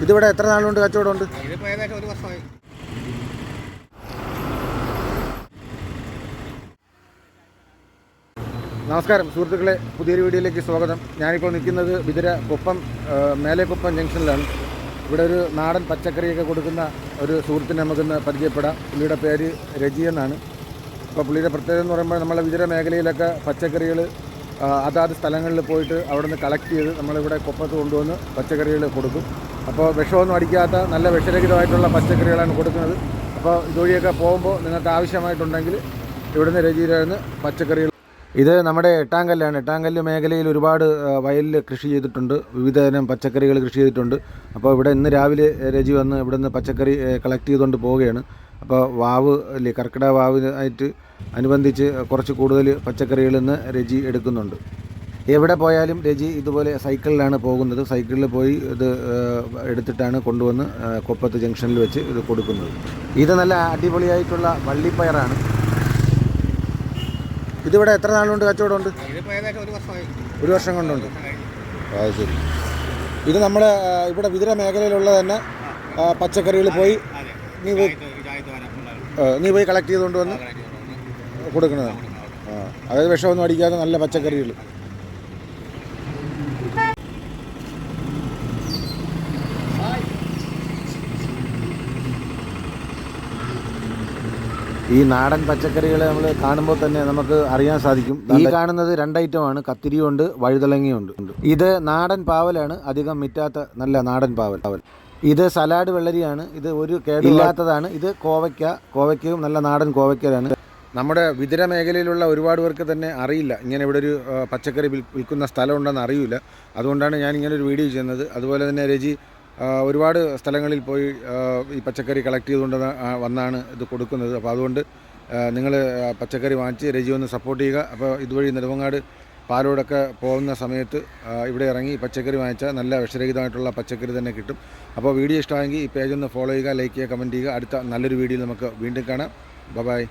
ഇതിവിടെ എത്ര നാളുകൊണ്ട് കച്ചവടമുണ്ട്? ഇതിപ്പോൾ ഏകദേശം ഒരു വർഷമായി. നമസ്കാരം സുഹൃത്തുക്കളെ, പുതിയൊരു വീഡിയോയിലേക്ക് സ്വാഗതം. ഞാനിപ്പോൾ നിൽക്കുന്നത് വിതുര കുപ്പം മേലെക്കുപ്പം ജംഗ്ഷനിലാണ്. ഇവിടെ ഒരു നാടൻ പച്ചക്കറിയൊക്കെ കൊടുക്കുന്ന ഒരു സുഹൃത്തിനെ നമുക്കിന്ന് പരിചയപ്പെടാം. പുള്ളിയുടെ പേര് രജി എന്നാണ്. അപ്പോൾ പുള്ളിയുടെ പ്രത്യേകത എന്ന് പറയുമ്പോൾ നമ്മളെ വിതുര മേഖലയിലൊക്കെ പച്ചക്കറികൾ അതാത് സ്ഥലങ്ങളിൽ പോയിട്ട് അവിടെ നിന്ന് കളക്ട് ചെയ്ത് നമ്മളിവിടെ കുപ്പത്ത് കൊണ്ടുവന്ന് പച്ചക്കറികൾ കൊടുക്കും. അപ്പോൾ വിഷമൊന്നും അടിക്കാത്ത നല്ല വിഷരഹിതമായിട്ടുള്ള പച്ചക്കറികളാണ് കൊടുക്കുന്നത്. അപ്പോൾ ഇതുവഴിയൊക്കെ പോകുമ്പോൾ നിങ്ങൾക്ക് ആവശ്യമായിട്ടുണ്ടെങ്കിൽ ഇവിടുന്ന് രജിയിൽ പച്ചക്കറികൾ. ഇത് നമ്മുടെ എട്ടാങ്കല്ലാണ്. എട്ടാങ്കല്ല് മേഖലയിൽ ഒരുപാട് വയലിൽ കൃഷി ചെയ്തിട്ടുണ്ട്, വിവിധ തരം പച്ചക്കറികൾ കൃഷി ചെയ്തിട്ടുണ്ട്. അപ്പോൾ ഇവിടെ ഇന്ന് രാവിലെ രജി വന്ന് ഇവിടെ നിന്ന് പച്ചക്കറി കളക്ട് ചെയ്തുകൊണ്ട് പോവുകയാണ്. അപ്പോൾ വാവ് അല്ലേ, കർക്കിടക വാവിനായിട്ട് അനുബന്ധിച്ച് കുറച്ച് കൂടുതൽ പച്ചക്കറികളിൽ നിന്ന് രജി എടുക്കുന്നുണ്ട്. എവിടെ പോയാലും രജി ഇതുപോലെ സൈക്കിളിലാണ് പോകുന്നത്. സൈക്കിളിൽ പോയി ഇത് എടുത്തിട്ടാണ് കൊണ്ടുവന്ന് കൊപ്പത്ത് ജംഗ്ഷനിൽ വെച്ച് ഇത് കൊടുക്കുന്നത്. ഇത് നല്ല അടിപൊളിയായിട്ടുള്ള വള്ളിപ്പയറാണ്. ഇതിവിടെ എത്ര നാളുകൊണ്ട് കച്ചവടമുണ്ട്? ഇതിപ്പോൾ ഏകദേശം ഒരു വർഷമായി. ഒരു വർഷം കൊണ്ടുണ്ട്. അത് ശരി. ഇത് നമ്മുടെ ഇവിടെ വിതുര മേഖലയിലുള്ള തന്നെ പച്ചക്കറികൾ പോയി നീ പോയി കളക്ട് ചെയ്തുകൊണ്ട് വന്ന് കൊടുക്കുന്നതാണ്. അതായത് വിഷമൊന്നും അടിക്കാതെ നല്ല പച്ചക്കറികൾ. ഈ നാടൻ പച്ചക്കറികൾ നമ്മൾ കാണുമ്പോൾ തന്നെ നമുക്ക് അറിയാൻ സാധിക്കും. ഈ കാണുന്നത് രണ്ട് ഐറ്റമാണ്, കത്തിരിയുണ്ട് വഴുതലങ്ങയുണ്ട്. ഇത് നാടൻ പാവലാണ്, അധികം മിറ്റാത്ത നല്ല നാടൻ പാവൽ. ഇത് സലാഡ് വെള്ളരിയാണ്. ഇത് ഒരു കേടില്ലാത്തതാണ്. ഇത് കോവയ്ക്കയും നല്ല നാടൻ കോവയ്ക്കലാണ്. നമ്മുടെ വിതുര മേഖലയിലുള്ള ഒരുപാട് പേർക്ക് തന്നെ അറിയില്ല ഇങ്ങനെ ഇവിടെ ഒരു പച്ചക്കറി വിൽക്കുന്ന സ്ഥലമുണ്ടെന്ന് അറിയില്ല. അതുകൊണ്ടാണ് ഞാൻ ഇങ്ങനെ ഒരു വീഡിയോ ചെയ്യുന്നത്. അതുപോലെ തന്നെ രജി ഒരുപാട് സ്ഥലങ്ങളിൽ പോയി ഈ പച്ചക്കറി കളക്ട് ചെയ്തുകൊണ്ട് വന്നാണ് ഇത് കൊടുക്കുന്നത്. അപ്പോൾ അതുകൊണ്ട് നിങ്ങൾ പച്ചക്കറി വാങ്ങിച്ച് രജി ഒന്ന് സപ്പോർട്ട് ചെയ്യുക. അപ്പോൾ ഇതുവഴി നെടുമങ്ങാട് പാലോടൊക്കെ പോകുന്ന സമയത്ത് ഇവിടെ ഇറങ്ങി പച്ചക്കറി വാങ്ങിച്ചാൽ നല്ല വിഷരഹിതമായിട്ടുള്ള പച്ചക്കറി തന്നെ കിട്ടും. അപ്പോൾ വീഡിയോ ഇഷ്ടമായെങ്കിൽ ഈ പേജ് ഒന്ന് ഫോളോ ചെയ്യുക, ലൈക്ക് ചെയ്യുക, കമൻറ്റ് ചെയ്യുക. അടുത്ത നല്ലൊരു വീഡിയോയിൽ നമുക്ക് വീണ്ടും കാണാം. ബൈ.